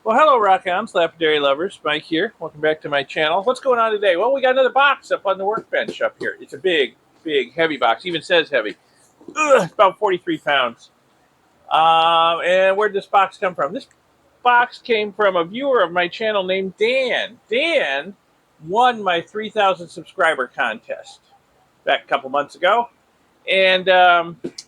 Well, hello, Rock-Ons, Lapidary lovers. Mike here. Welcome back to my channel. What's going on today? Well, we got another box up on the workbench up here. It's a big, big, heavy box. It even says heavy. It's about 43 pounds. And where'd this box come from? This box came from a viewer of my channel named Dan. Dan won my 3,000 subscriber contest back a couple months ago. And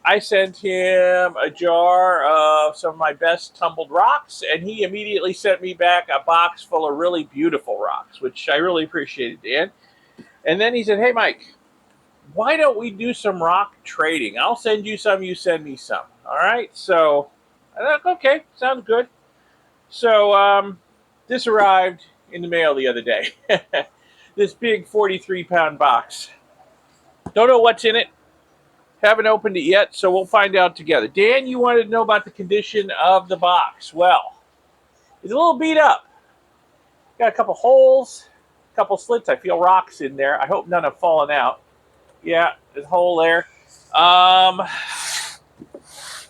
I sent him a jar of some of my best tumbled rocks, and he immediately sent me back a box full of really beautiful rocks, which I really appreciated, Dan. And then he said, "Hey, Mike, why don't we do some rock trading? I'll send you some, you send me some." All right. So I thought, okay, sounds good. So this arrived in the mail the other day. This big 43-pound box. Don't know what's in it. Haven't opened it yet, so we'll find out together. Dan, you wanted to know about the condition of the box. Well, it's a little beat up. Got a couple holes, a couple slits. I feel rocks in there. I hope none have fallen out. Yeah, there's a hole there.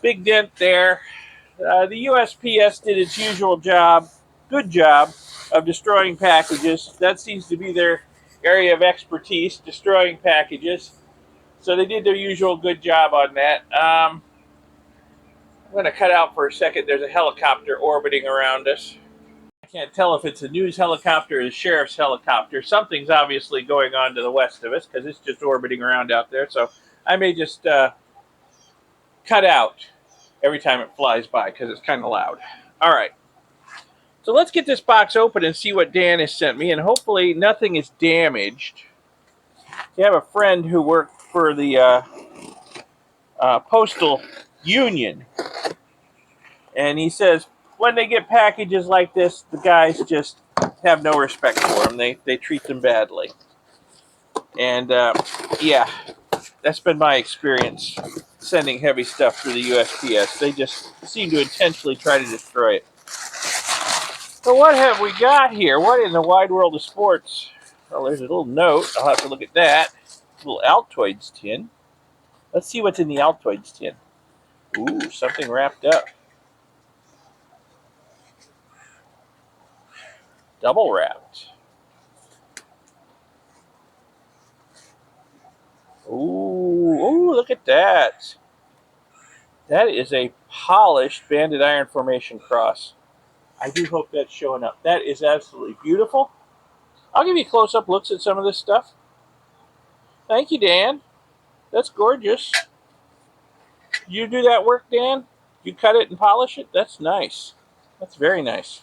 Big dent there. The USPS did its usual job, good job, of destroying packages. That seems to be their area of expertise, destroying packages. So they did their usual good job on that. I'm going to cut out for a second. There's a helicopter orbiting around us. I can't tell if it's a news helicopter or the sheriff's helicopter. Something's obviously going on to the west of us because it's just orbiting around out there. So I may just cut out every time it flies by because it's kind of loud. All right. So let's get this box open and see what Dan has sent me, and hopefully nothing is damaged. I have a friend who worked for the Postal Union, and he says when they get packages like this, the guys just have no respect for them. They treat them badly. And yeah, that's been my experience sending heavy stuff through the USPS. They just seem to intentionally try to destroy it. So what have we got here? What in the wide world of sports? Well, there's a little note. I'll have to look at that. A little Altoids tin. Let's see what's in the Altoids tin. Ooh, something wrapped up. Double wrapped. Ooh, look at that. That is a polished banded iron formation cross. I do hope that's showing up. That is absolutely beautiful. I'll give you close-up looks at some of this stuff. Thank you, Dan. That's gorgeous. You do that work, Dan? You cut it and polish it? That's nice. That's very nice.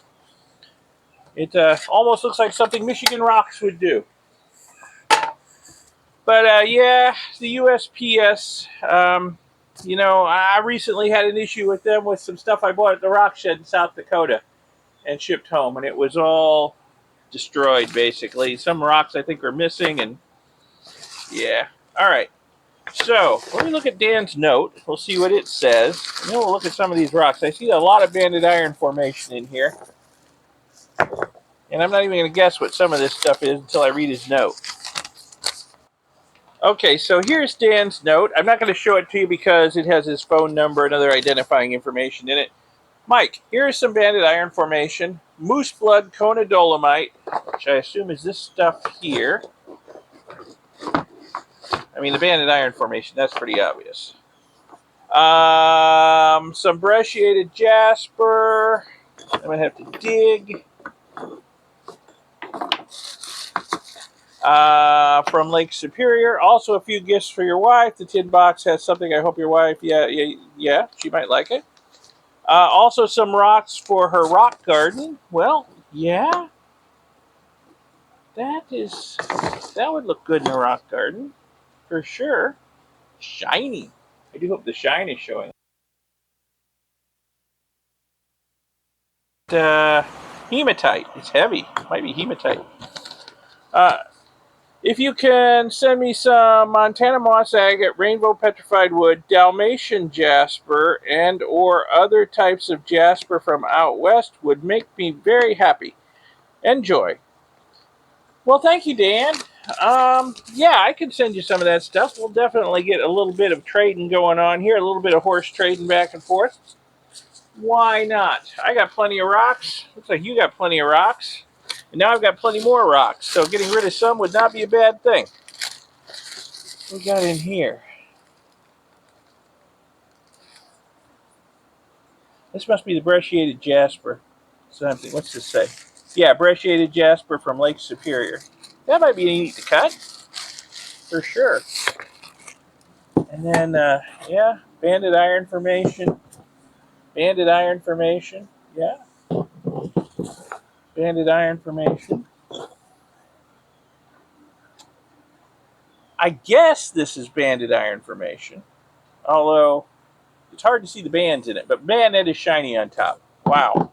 It almost looks like something Michigan Rocks would do. But yeah, the USPS, I recently had an issue with them with some stuff I bought at the Rock Shed in South Dakota and shipped home, and it was all destroyed, basically. Some rocks I think are missing, and yeah. All right. So let me look at Dan's note. We'll see what it says. And then we'll look at some of these rocks. I see a lot of banded iron formation in here. And I'm not even going to guess what some of this stuff is until I read his note. Okay, so here's Dan's note. I'm not going to show it to you because it has his phone number and other identifying information in it. Mike, here's some banded iron formation. Moose blood, Kona Dolomite, which I assume is this stuff here. I mean, the banded iron formation, that's pretty obvious. Some brecciated Jasper. I'm going to have to dig. From Lake Superior. Also a few gifts for your wife. The tin box has something I hope your wife, yeah, she might like it. Also some rocks for her rock garden. Well, yeah. That would look good in a rock garden. For sure. Shiny. I do hope the shine is showing. Hematite. It's heavy. Might be hematite. If you can send me some Montana moss agate, rainbow petrified wood, Dalmatian jasper, and or other types of jasper from out west would make me very happy. Enjoy. Well, thank you, Dan. Yeah, I can send you some of that stuff. We'll definitely get a little bit of trading going on here, a little bit of horse trading back and forth. Why not? I got plenty of rocks. Looks like you got plenty of rocks. And now I've got plenty more rocks. So getting rid of some would not be a bad thing. What we got in here? This must be the brecciated Jasper. Something. What's this say? Yeah, brecciated Jasper from Lake Superior. That might be neat to cut. For sure. And then, yeah, banded iron formation. Banded iron formation. Yeah. Banded iron formation. I guess this is banded iron formation. Although, it's hard to see the bands in it. But man, that is shiny on top. Wow.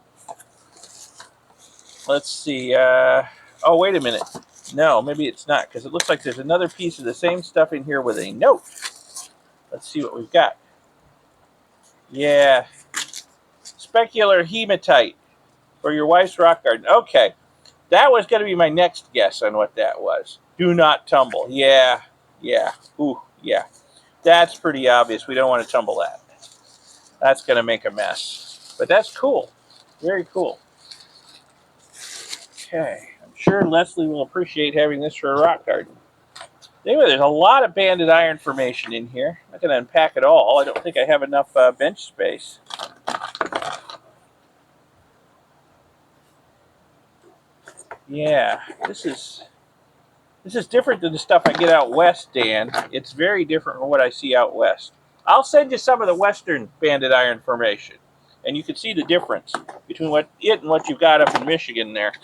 Let's see. Oh, wait a minute. No, maybe it's not. Because it looks like there's another piece of the same stuff in here with a note. Let's see what we've got. Yeah. Specular hematite for your wife's rock garden. Okay. That was going to be my next guess on what that was. Do not tumble. Yeah. Yeah. Ooh, yeah. That's pretty obvious. We don't want to tumble that. That's going to make a mess. But that's cool. Very cool. Okay. I'm sure Leslie will appreciate having this for a rock garden. Anyway, there's a lot of banded iron formation in here. I'm not going to unpack it all. I don't think I have enough bench space. Yeah, this is different than the stuff I get out west, Dan. It's very different from what I see out west. I'll send you some of the western banded iron formation, and you can see the difference between what you've got up in Michigan there.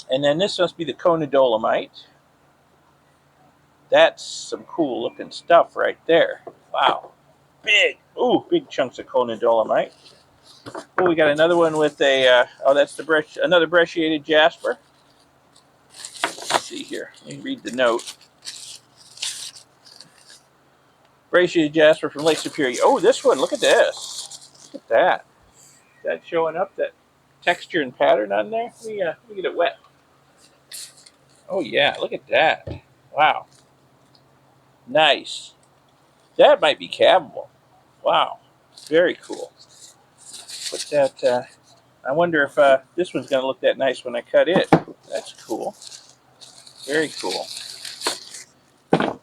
And then this must be the Kona Dolomite. That's some cool looking stuff right there. Wow. Big, big chunks of Kona Dolomite. Oh, we got another one with a, that's another brecciated Jasper. Let's see here. Let me read the note. Brecciated Jasper from Lake Superior. Oh, this one, look at this. Look at that. Is that showing up, that texture and pattern on there? Let me get it wet. Oh, yeah, look at that. Wow. Nice. That might be cabbable. Wow. Very cool. Put that, I wonder if this one's going to look that nice when I cut it. That's cool. Very cool.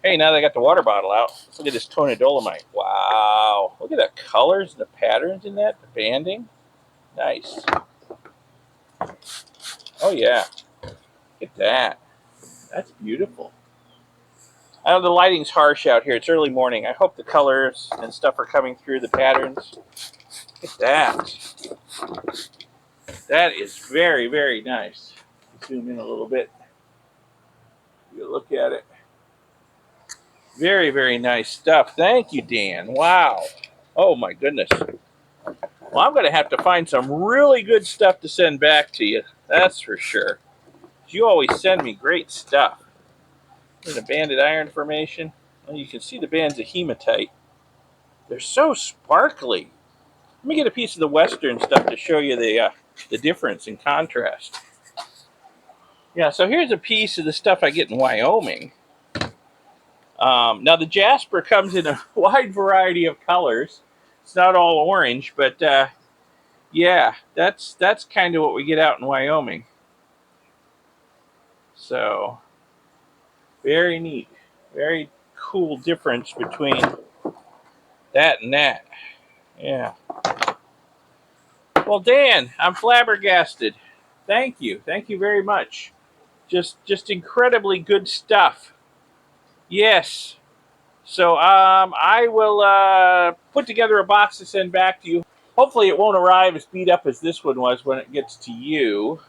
Hey, now that I got the water bottle out, let's look at this Kona Dolomite. Wow. Look at the colors and the patterns in that, the banding. Nice. Oh, yeah. Look at that. That's beautiful. I know the lighting's harsh out here. It's early morning. I hope the colors and stuff are coming through, the patterns. Look at that. That is very, very nice. Zoom in a little bit. You look at it. Very, very nice stuff. Thank you, Dan. Wow. Oh, my goodness. Well, I'm going to have to find some really good stuff to send back to you. That's for sure. You always send me great stuff. There's a banded iron formation. Well, you can see the bands of hematite. They're so sparkly. Let me get a piece of the western stuff to show you the difference in contrast. Yeah, so here's a piece of the stuff I get in Wyoming. Now the Jasper comes in a wide variety of colors. It's not all orange, but yeah, that's kind of what we get out in Wyoming. So very neat, very cool difference between that and that. Yeah. Well, Dan, I'm flabbergasted. Thank you very much. Just incredibly good stuff. Yes. So I will put together a box to send back to you. Hopefully it won't arrive as beat up as this one was when it gets to you.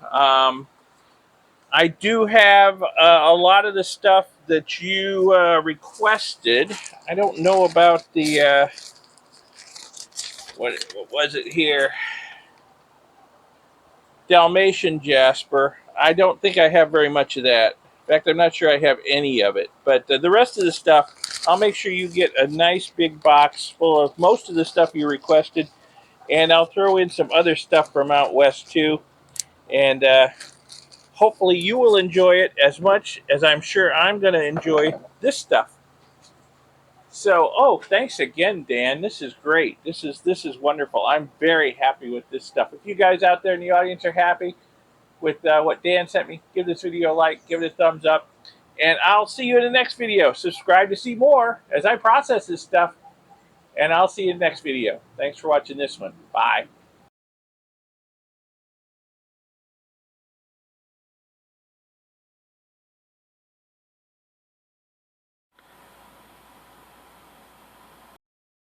I do have a lot of the stuff that you requested. I don't know about the, what was it here? Dalmatian Jasper. I don't think I have very much of that. In fact, I'm not sure I have any of it. But the rest of the stuff, I'll make sure you get a nice big box full of most of the stuff you requested. And I'll throw in some other stuff from out west too. And hopefully you will enjoy it as much as I'm sure I'm going to enjoy this stuff. So, oh, thanks again, Dan. This is great. This is wonderful. I'm very happy with this stuff. If you guys out there in the audience are happy with what Dan sent me, give this video a like, give it a thumbs up, and I'll see you in the next video. Subscribe to see more as I process this stuff, and I'll see you in the next video. Thanks for watching this one. Bye.